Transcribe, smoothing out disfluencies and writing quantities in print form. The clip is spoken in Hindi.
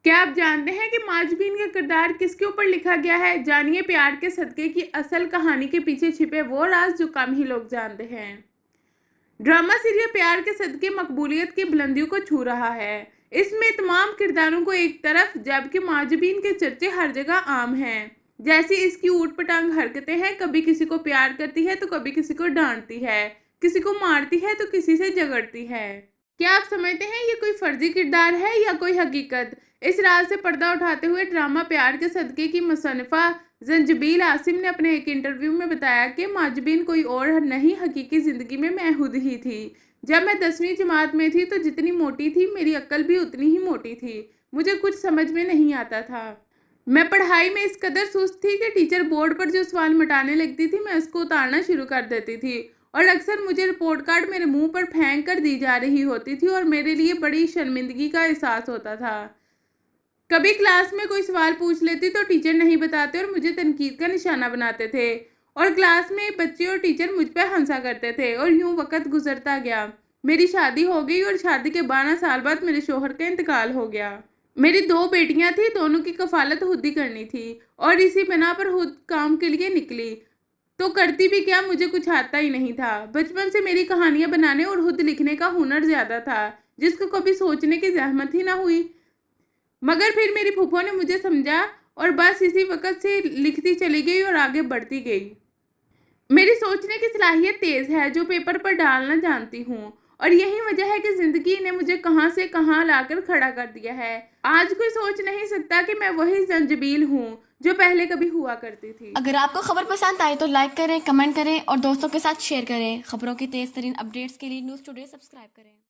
क्या आप जानते हैं कि माजबीन का किरदार किसके ऊपर लिखा गया है? जानिए प्यार के सदके की असल कहानी के पीछे छिपे वो राज जो कम ही लोग जानते हैं। ड्रामा सीरियल प्यार के सदके मकबूलियत की बुलंदियों को छू रहा है। इसमें तमाम किरदारों को एक तरफ, जबकि माजबीन के चर्चे हर जगह आम हैं। जैसी इसकी ऊट-पटांग हरकतें हैं, कभी किसी को प्यार करती है तो कभी किसी को डांटती है, किसी को मारती है तो किसी से झगड़ती है। क्या आप समझते हैं ये कोई फर्जी किरदार है या कोई हकीकत? इस राज से पर्दा उठाते हुए ड्रामा प्यार के सदके की मुसन्निफा ज़ंजबील आसिम ने अपने एक इंटरव्यू में बताया कि माजबीन कोई और नहीं, हकीकी ज़िंदगी में मैं खुद ही थी। जब मैं 10वीं जमात में थी तो जितनी मोटी थी मेरी अक्ल भी उतनी ही मोटी थी। मुझे कुछ समझ में नहीं आता था। मैं पढ़ाई में इस कदर सुस्त थी कि टीचर बोर्ड पर जो सवाल मिटाने लगती थी मैं उसको उतारना शुरू कर देती थी, और अक्सर मुझे रिपोर्ट कार्ड मेरे मुंह पर फेंक कर दी जा रही होती थी और मेरे लिए बड़ी शर्मिंदगी का एहसास होता था। कभी क्लास में कोई सवाल पूछ लेती तो टीचर नहीं बताते और मुझे तनकीद का निशाना बनाते थे, और क्लास में बच्चे और टीचर मुझ पर हंसा करते थे, और यूं वक्त गुजरता गया। मेरी शादी हो गई और शादी के 12 साल बाद मेरे शोहर का इंतकाल हो गया। मेरी 2 बेटियां थी, दोनों की कफालत खुद ही करनी थी, और इसी बिना पर खुद काम के लिए निकली। तो करती भी क्या, मुझे कुछ आता ही नहीं था। बचपन से मेरी कहानियां बनाने और खुद लिखने का हुनर ज्यादा था, जिसको कभी सोचने की जहमत ही ना हुई। मगर फिर मेरी फूफो ने मुझे समझा और बस इसी वक़्त से लिखती चली गई और आगे बढ़ती गई। मेरी सोचने की सलाहियत तेज़ है, जो पेपर पर डालना जानती हूँ, और यही वजह है कि ज़िंदगी ने मुझे कहाँ से कहाँ लाकर खड़ा कर दिया है। आज कोई सोच नहीं सकता कि मैं वही ज़ंजबील हूँ, जो पहले कभी हुआ करती थी। अगर आपको खबर पसंद आए तो लाइक करें, कमेंट करें और दोस्तों के साथ शेयर करें। खबरों की तेज़ तरीन अपडेट्स के लिए न्यूज़ टुडे सब्सक्राइब करें।